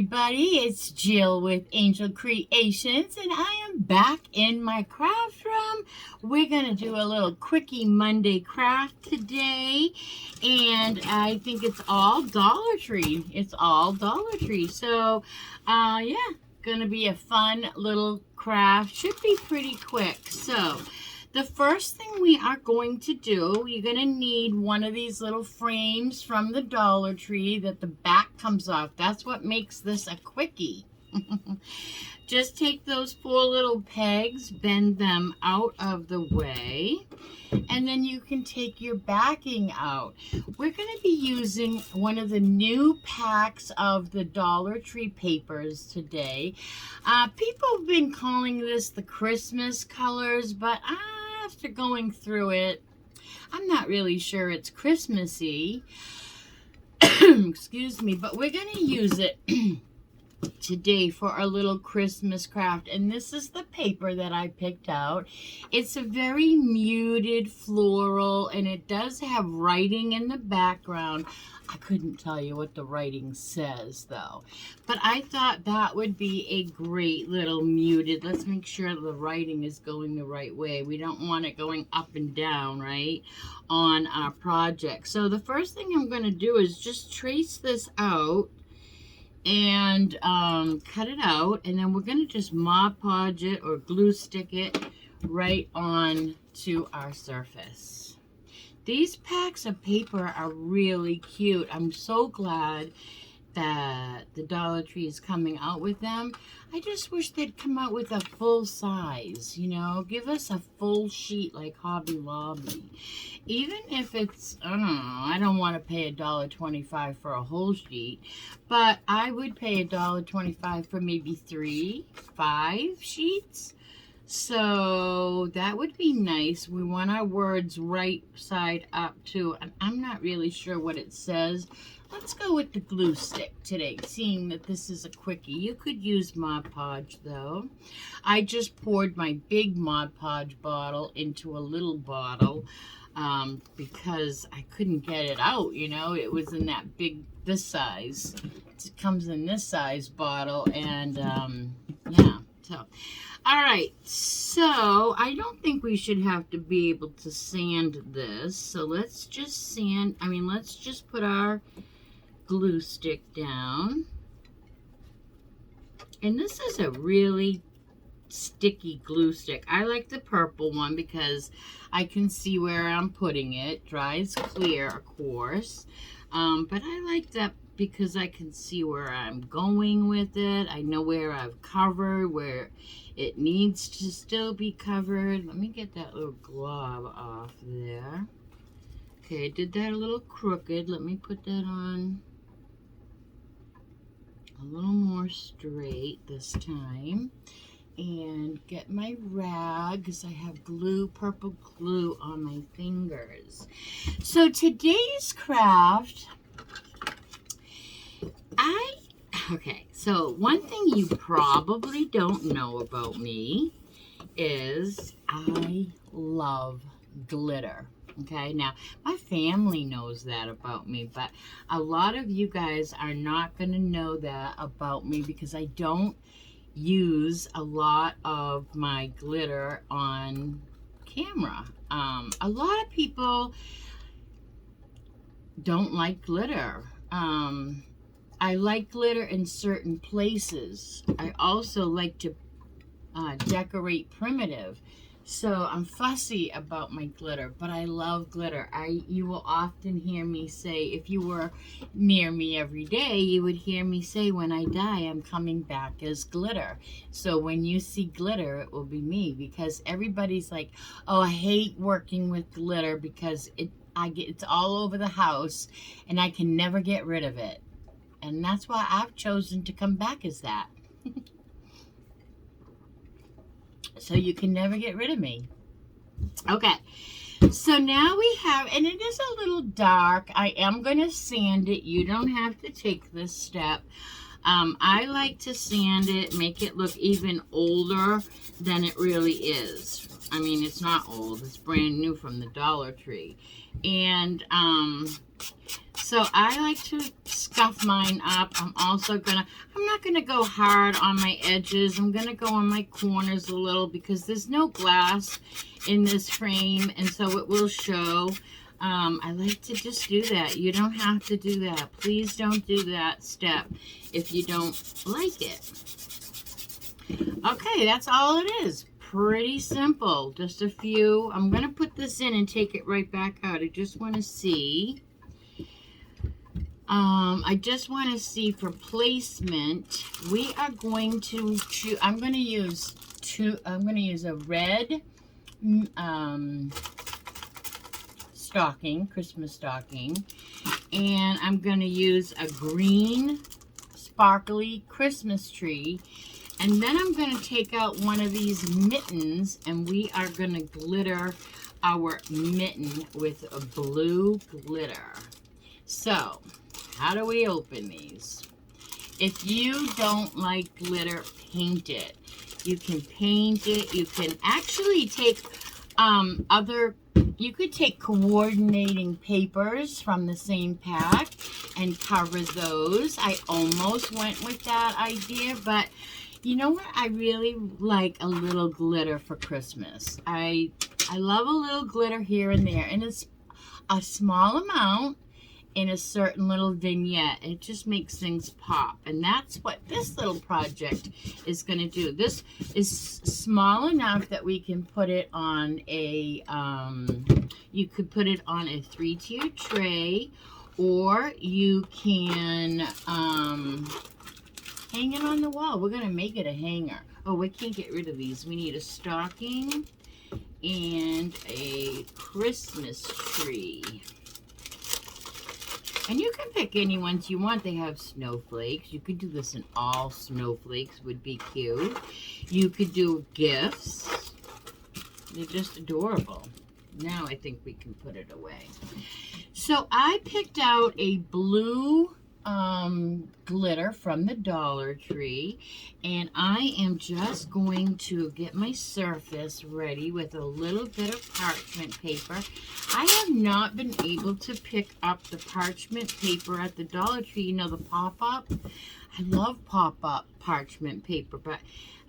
everybody, it's Jill with Angel Creations, and I am back in my craft room. We're going to do a little quickie Monday craft today, and I think it's all Dollar Tree. It's all Dollar Tree. So, yeah, going to be a fun little craft. Should be pretty quick. So, the first thing we are going to do, you're going to need one of these little frames from the Dollar Tree that the back comes off. That's what makes this a quickie. Just take those 4 little pegs, bend them out of the way, and then you can take your backing out. We're going to be using one of the new packs of the Dollar Tree papers today. People have been calling this the Christmas colors, but after going through it, I'm not really sure it's Christmassy. Excuse me, but we're going to use it today for our little Christmas craft, and this is the paper that I picked out. It's a very muted floral, and it does have writing in the background. I couldn't tell you what the writing says though, but I thought that would be a great little muted. Let's make sure the writing is going the right way. We don't want it going up and down, right, on our project. So the first thing I'm going to do is just trace this out and cut it out, and then we're going to just Mod Podge it or glue stick it right on to our surface. These packs of paper are really cute. I'm so glad that the Dollar Tree is coming out with them. I just wish they'd come out with a full size, you know, give us a full sheet like Hobby Lobby. Even if it's, I don't know, I don't want to pay $1.25 for a whole sheet, but I would pay $1.25 for maybe 3, 5 sheets. So that would be nice. We want our words right side up too. And I'm not really sure what it says. Let's go with the glue stick today, seeing that this is a quickie. You could use Mod Podge though. I just poured my big Mod Podge bottle into a little bottle because I couldn't get it out, you know. It was in that big, this size. It comes in this size bottle, and yeah, so. All right, so I don't think we should have to be able to sand this. So let's just let's just put our glue stick down. And this is a really sticky glue stick. I like the purple one because I can see where I'm putting it. Dries clear, of course. But I like that because I can see where I'm going with it. I know where I've covered, where it needs to still be covered. Let me get that little glob off there. Okay, I did that a little crooked. Let me put that on a little more straight this time. And get my rag, because I have glue, purple glue on my fingers. So today's craft, okay, so one thing you probably don't know about me is I love glitter. Okay, now my family knows that about me, but a lot of you guys are not going to know that about me because I don't use a lot of my glitter on camera. A lot of people don't like glitter. I like glitter in certain places. I also like to decorate primitive. So I'm fussy about my glitter, but I love glitter. You will often hear me say, if you were near me every day, you would hear me say, when I die, I'm coming back as glitter. So when you see glitter, it will be me, because everybody's like, oh, I hate working with glitter because it's all over the house and I can never get rid of it. And that's why I've chosen to come back as that. So you can never get rid of me. Okay. So now we have, and it is a little dark. I am going to sand it. You don't have to take this step. I like to sand it, make it look even older than it really is. I mean, it's not old. It's brand new from the Dollar Tree. And So I like to scuff mine up. I'm not gonna go hard on my edges. I'm gonna go on my corners a little because there's no glass in this frame, and so it will show. I like to just do that. You don't have to do that. Please don't do that step if you don't like it. Okay, that's all it is. Pretty simple. Just a few. I'm going to put this in and take it right back out. I just want to see. I just want to see for placement. We are going to choose. I'm going to use a red stocking, Christmas stocking, and I'm going to use a green sparkly Christmas tree, and then I'm going to take out one of these mittens, and we are going to glitter our mitten with a blue glitter. So how do we open these? If you don't like glitter, paint it. You can paint it. You can actually take you could take coordinating papers from the same pack and cover those. I almost went with that idea, but you know what? I really like a little glitter for Christmas. I love a little glitter here and there, and it's a small amount in a certain little vignette. It just makes things pop, and that's what this little project is going to do. This is small enough that we can put it on a you could put it on a 3-tier tray, or you can hang it on the wall. We're going to make it a hanger. Oh, we can't get rid of these. We need a stocking and a Christmas tree. And you can pick any ones you want. They have snowflakes. You could do this in all snowflakes. Would be cute. You could do gifts. They're just adorable. Now I think we can put it away. So I picked out a blue glitter from the Dollar Tree, and I am just going to get my surface ready with a little bit of parchment paper. I have not been able to pick up the parchment paper at the Dollar Tree, you know, the pop-up. I love pop-up parchment paper, but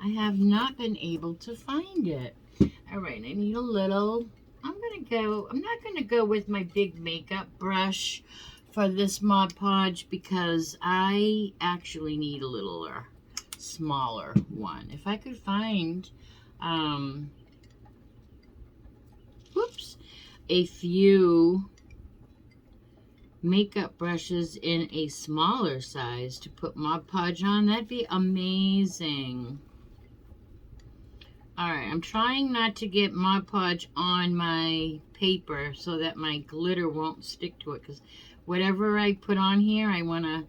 I have not been able to find it. All right, I need a little, I'm not gonna go with my big makeup brush for this Mod Podge because I actually need a little smaller one. If I could find a few makeup brushes in a smaller size to put Mod Podge on, that'd be amazing. Alright, I'm trying not to get Mod Podge on my paper so that my glitter won't stick to it, because whatever I put on here, I want to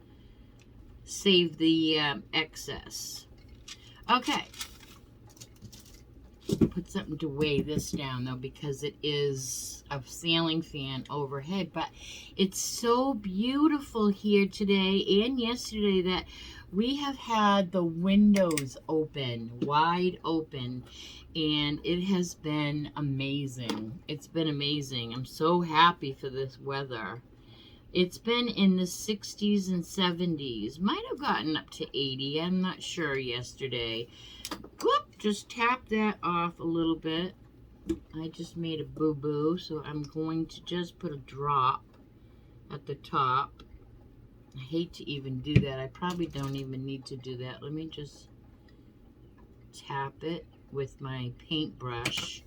save the excess. Okay. Put something to weigh this down, though, because it is a ceiling fan overhead. But it's so beautiful here today and yesterday that we have had the windows open, wide open, and it has been amazing. It's been amazing. I'm so happy for this weather. It's been in the 60s and 70s. Might have gotten up to 80. I'm not sure yesterday. Whoop, just tap that off a little bit. I just made a boo-boo, so I'm going to just put a drop at the top. I hate to even do that. I probably don't even need to do that. Let me just tap it with my paintbrush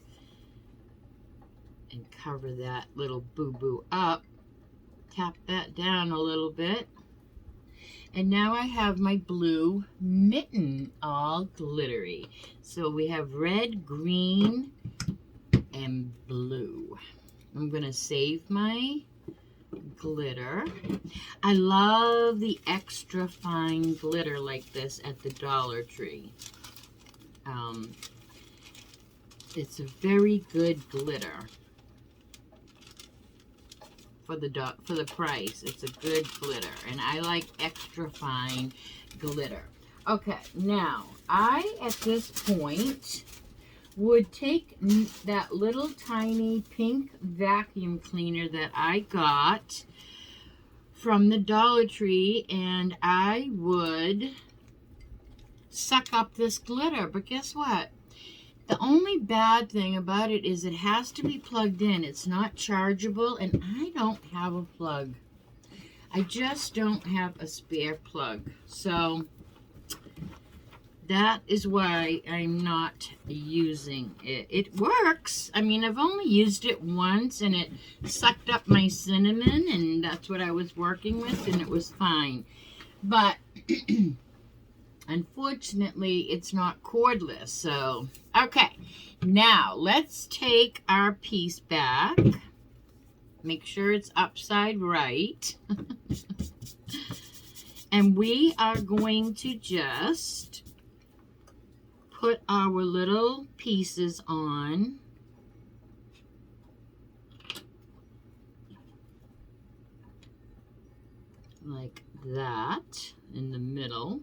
and cover that little boo-boo up. Tap that down a little bit. And now I have my blue mitten all glittery. So we have red, green, and blue. I'm going to save my glitter. I love the extra fine glitter like this at the Dollar Tree. It's a very good glitter. For the price, it's a good glitter, and I like extra fine glitter. Okay, now I at this point would take that little tiny pink vacuum cleaner that I got from the Dollar Tree, and I would suck up this glitter. But guess what? The only bad thing about it is it has to be plugged in. It's not chargeable, and I don't have a plug. I just don't have a spare plug. So that is why I'm not using it. It works. I mean, I've only used it once, and it sucked up my cinnamon, and that's what I was working with, and it was fine. But unfortunately, it's not cordless. So, okay. Now, let's take our piece back. Make sure it's upside right. And we are going to just put our little pieces on. Like that in the middle.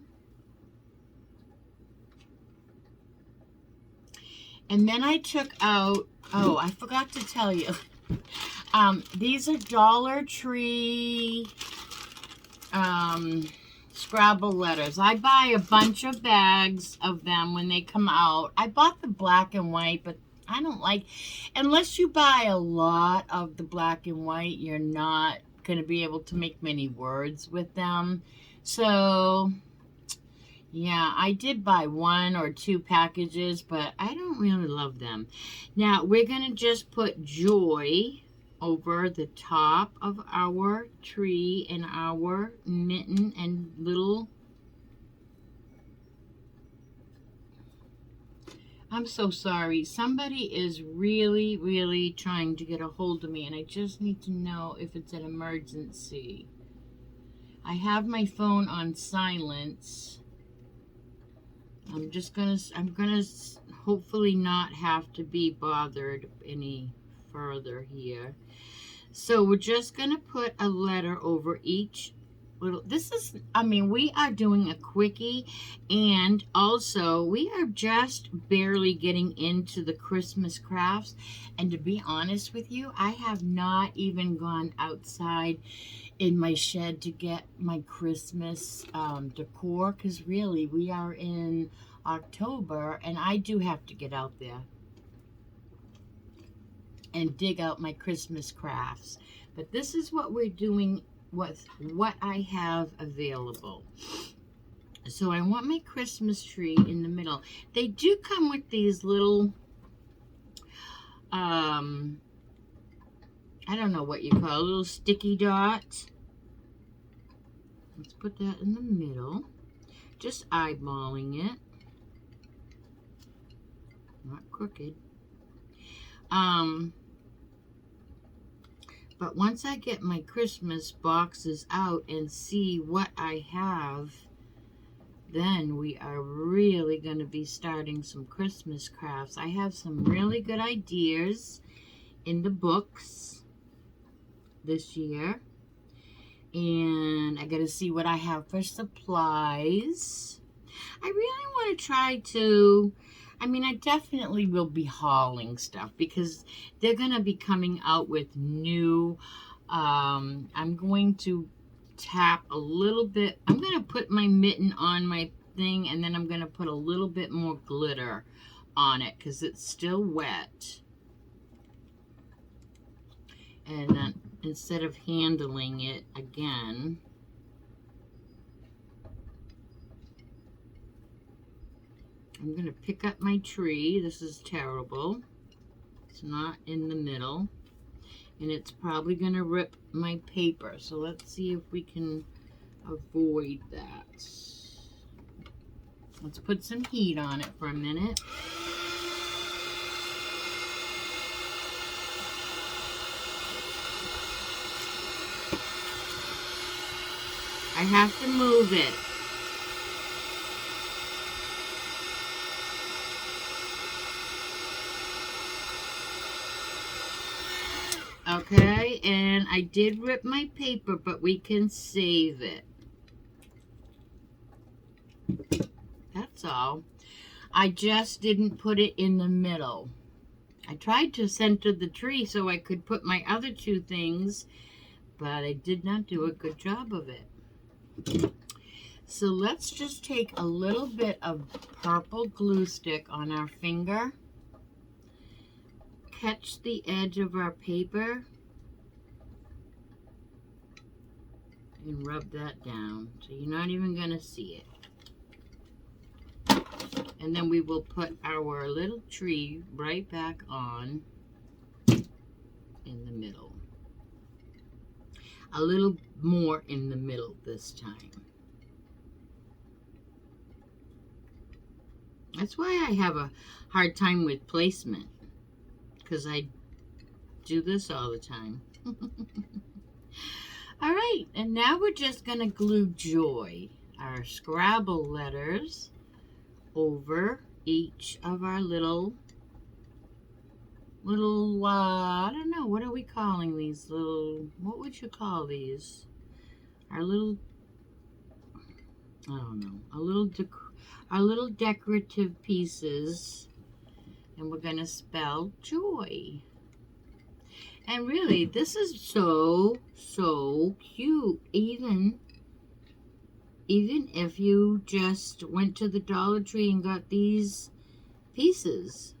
And then I took out, oh, I forgot to tell you. These are Dollar Tree Scrabble letters. I buy a bunch of bags of them when they come out. I bought the black and white, but I don't like, unless you buy a lot of the black and white, you're not going to be able to make many words with them. So yeah, I did buy 1 or 2 packages, but I don't really love them. Now, we're going to just put Joy over the top of our tree and our mitten and little... I'm so sorry. Somebody is really, really trying to get a hold of me, and I just need to know if it's an emergency. I have my phone on silence. I'm gonna hopefully not have to be bothered any further here. So we're just gonna put a letter over each little, this is, I mean, we are doing a quickie, and also we are just barely getting into the Christmas crafts. And to be honest with you, I have not even gone outside in my shed to get my Christmas decor, because really we are in October, and I do have to get out there and dig out my Christmas crafts. But this is what we're doing with what I have available. So I want my Christmas tree in the middle. They do come with these little I don't know what you call it, little sticky dots. Let's put that in the middle. Just eyeballing it. Not crooked. But once I get my Christmas boxes out and see what I have, then we are really going to be starting some Christmas crafts. I have some really good ideas in the books this year. And I got to see what I have for supplies. I really want to try to, I mean, I definitely will be hauling stuff because they're going to be coming out with new, I'm going to tap a little bit. I'm going to put my mitten on my thing, and then I'm going to put a little bit more glitter on it because it's still wet. And then instead of handling it again, I'm going to pick up my tree. This is terrible. It's not in the middle. And it's probably going to rip my paper. So let's see if we can avoid that. Let's put some heat on it for a minute. I have to move it. Okay, and I did rip my paper, but we can save it. That's all. I just didn't put it in the middle. I tried to center the tree so I could put my other two things, but I did not do a good job of it. So let's just take a little bit of purple glue stick on our finger, catch the edge of our paper, and rub that down so you're not even going to see it. And then we will put our little tree right back on in the middle. A little more in the middle this time. That's why I have a hard time with placement, because I do this all the time. All right, and now we're just going to glue Joy, our Scrabble letters, over each of our little, I don't know, what are we calling these little, what would you call these? Our little, I don't know, our little decorative pieces, and we're going to spell joy. And really, this is so cute. Even if you just went to the Dollar Tree and got these pieces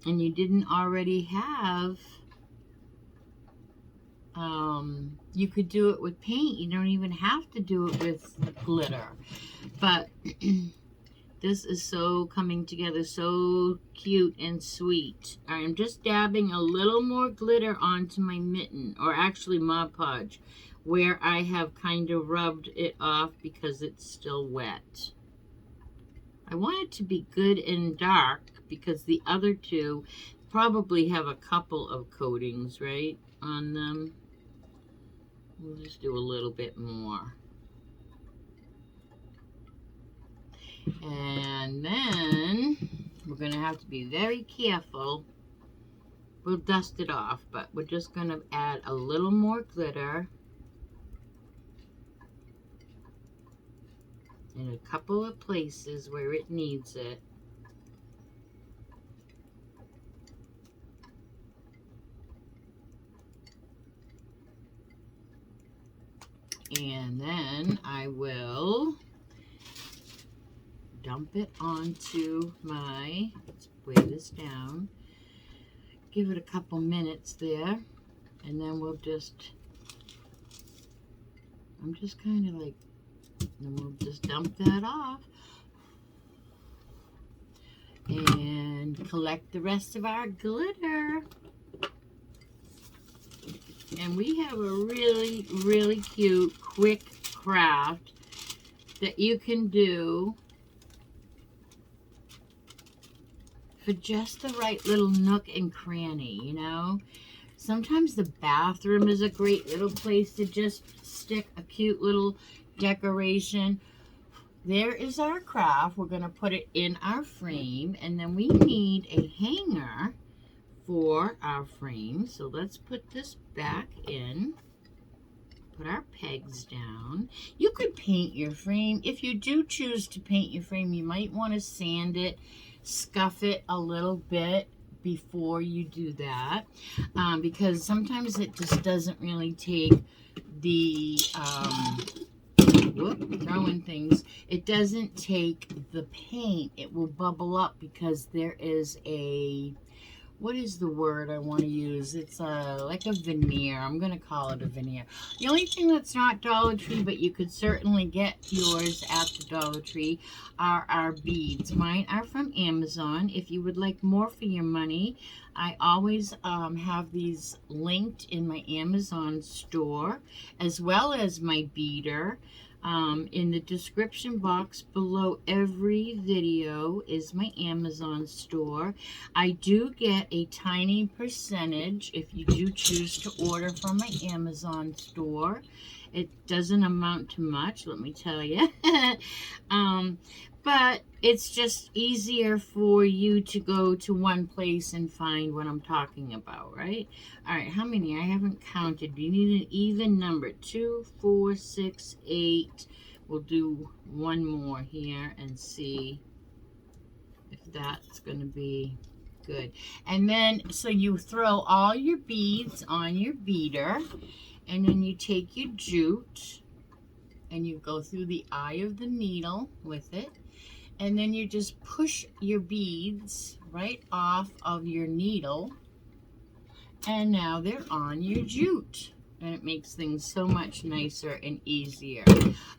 and you didn't already have, you could do it with paint. You don't even have to do it with glitter. But this is so coming together, so cute and sweet. I'm just dabbing a little more glitter onto my mitten, or actually Mod Podge, where I have kind of rubbed it off because it's still wet. I want it to be good and dark because the other two probably have a couple of coatings, right, on them. We'll just do a little bit more. And then we're going to have to be very careful. We'll dust it off, but we're just going to add a little more glitter in a couple of places where it needs it. And then I will dump it onto my, let's weigh this down, give it a couple minutes there, and then we'll just, I'm just kind of like, then we'll just dump that off and collect the rest of our glitter. And we have a really cute, quick craft that you can do for just the right little nook and cranny, you know. Sometimes the bathroom is a great little place to just stick a cute little decoration. There is our craft. We're going to put it in our frame, and then we need a hanger for our frame. So let's put this back in. Put our pegs down. You could paint your frame. If you do choose to paint your frame, you might want to sand it, scuff it a little bit before you do that, because sometimes it just doesn't really take the throwing things, it doesn't take the paint. It will bubble up because there is a, what is the word I want to use? It's like a veneer. I'm going to call it a veneer. The only thing that's not Dollar Tree, but you could certainly get yours at the Dollar Tree, are our beads. Mine are from Amazon. If you would like more for your money, I always have these linked in my Amazon store, as well as my beader. In the description box below every video is my Amazon store. I do get a tiny percentage if you do choose to order from my Amazon store. It doesn't amount to much, let me tell you. But it's just easier for you to go to one place and find what I'm talking about, right? All right, how many? I haven't counted. You need an even number. 2, 4, 6, 8. We'll do one more here and see if that's going to be Good. And then, so you throw all your beads on your beater, and then you take your jute, and you go through the eye of the needle with it, and then you just push your beads right off of your needle, and now they're on your jute, and it makes things so much nicer and easier.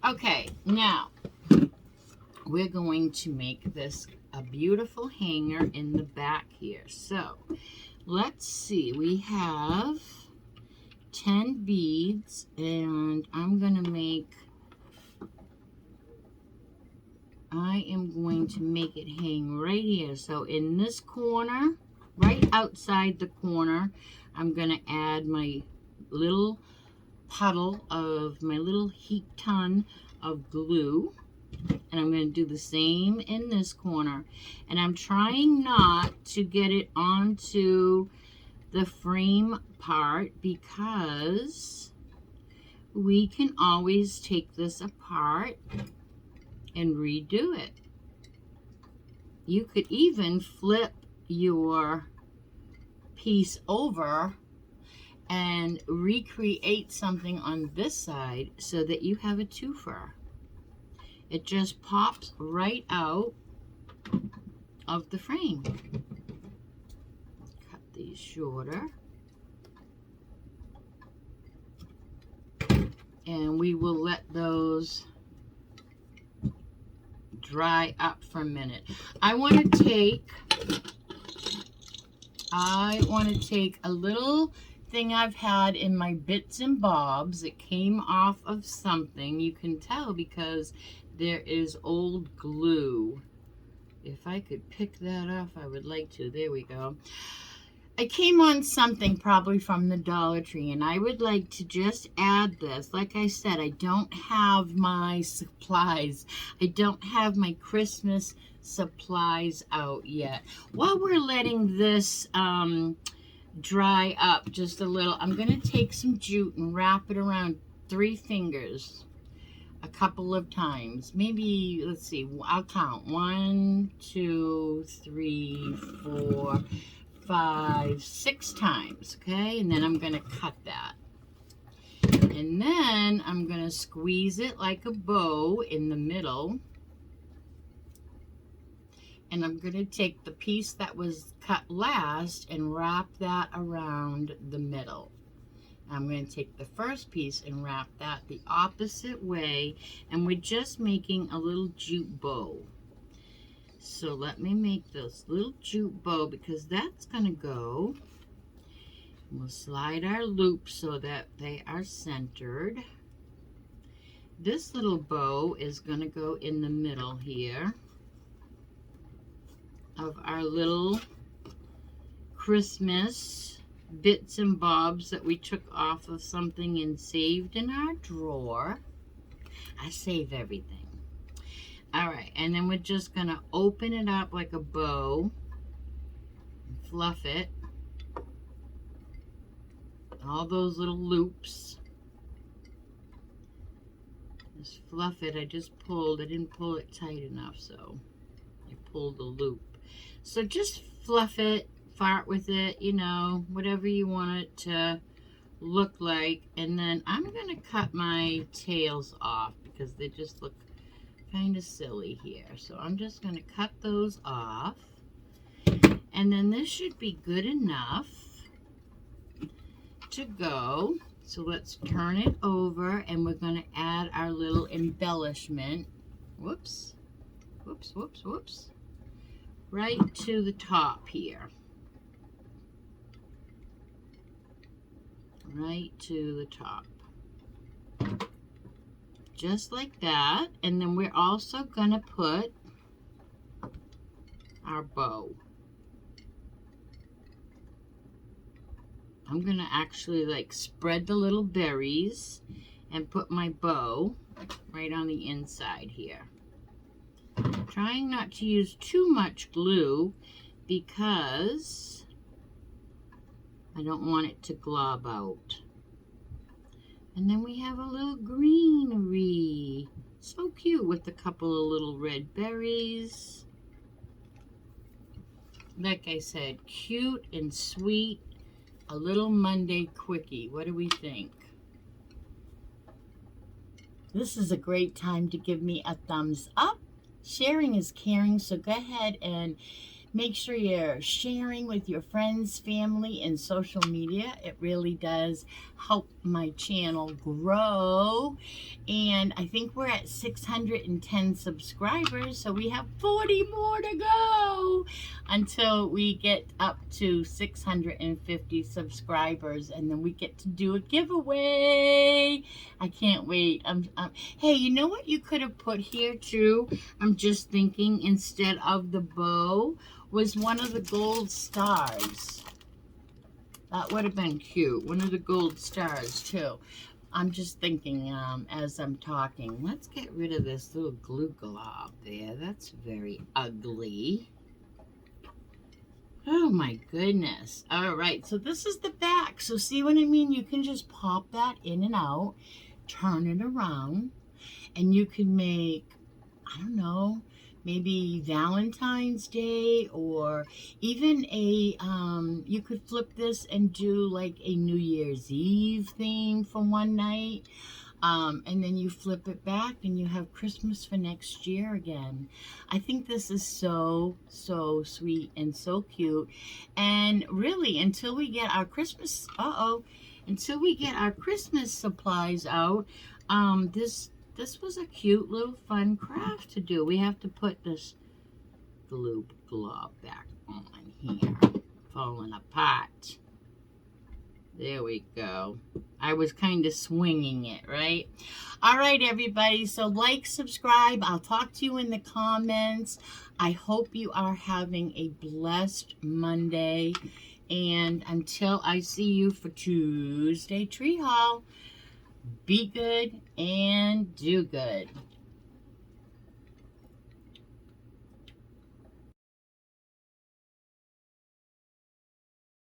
Okay, now we're going to make this a beautiful hanger in the back here. So let's see, we have 10 beads, and I am going to make it hang right here. So in this corner, right outside the corner, I'm going to add my little puddle of my little heat ton of glue. And I'm going to do the same in this corner. And I'm trying not to get it onto the frame part because we can always take this apart and redo it. You could even flip your piece over and recreate something on this side so that you have a twofer. It just pops right out of the frame. Cut these shorter. And we will let those dry up for a minute. I want to take a little thing I've had in my bits and bobs. It came off of something. You can tell because there is old glue. If I could pick that off, I would like to. There we go. I came on something probably from the Dollar Tree, and I would like to just add this. Like I said, I don't have my supplies. I don't have my Christmas supplies out yet. While we're letting this dry up just a little, I'm going to take some jute and wrap it around 3 fingers a couple of times. Maybe, let's see, I'll count. 1, 2, 3, 4, 5, 6 times, okay? And then I'm going to cut that. And then I'm going to squeeze it like a bow in the middle. And I'm going to take the piece that was cut last and wrap that around the middle. I'm going to take the first piece and wrap that the opposite way, and we're just making a little jute bow. So let me make this little jute bow because that's going to go. We'll slide our loops so that they are centered. This little bow is going to go in the middle here of our little Christmas bits and bobs that we took off of something and saved in our drawer. I save everything. All right, and then we're just going to open it up like a bow, fluff it, all those little loops. Just fluff it. I just pulled, I didn't pull it tight enough, so I pulled the loop. So just fluff it, fart with it, you know, whatever you want it to look like. And then I'm going to cut my tails off because they just look kind of silly here. So I'm just going to cut those off. And then this should be good enough to go. So let's turn it over and we're going to add our little embellishment. Whoops. Whoops, whoops, whoops. Right to the top here. Right to the top. Just like that. And then we're also going to put our bow. I'm going to actually like spread the little berries and put my bow right on the inside here. Trying not to use too much glue because I don't want it to glob out. And then we have a little greenery. So cute with a couple of little red berries. like I said, cute and sweet. A little Monday quickie. What do we think? This is a great time to give me a thumbs up. Sharing is caring, so go ahead and make sure you're sharing with your friends, family, and social media. It really does help my channel grow. And I think we're at 610 subscribers, so we have 40 more to go until we get up to 650 subscribers, and then we get to do a giveaway. I can't wait. Hey, you know what you could have put here too? I'm just thinking, instead of the bow, was one of the gold stars. That would have been cute. One of the gold stars too. I'm just thinking as I'm talking. Let's get rid of this little glue glob there. That's very ugly. Oh my goodness. All right, so this is the back. So see what I mean? You can just pop that in and out, turn it around, and you can make, I don't know, maybe Valentine's Day, or even a, you could flip this and do like a New Year's Eve theme for one night. And then you flip it back and you have Christmas for next year again. I think this is so, so sweet and so cute. And really, until we get our Christmas, until we get our Christmas supplies out, this was a cute little fun craft to do. We have to put this glue glob back on here. Falling apart. There we go. I was kind of swinging it, right? All right, everybody. So like, subscribe. I'll talk to you in the comments. I hope you are having a blessed Monday. And until I see you for Tuesday Tree Haul, be good and do good.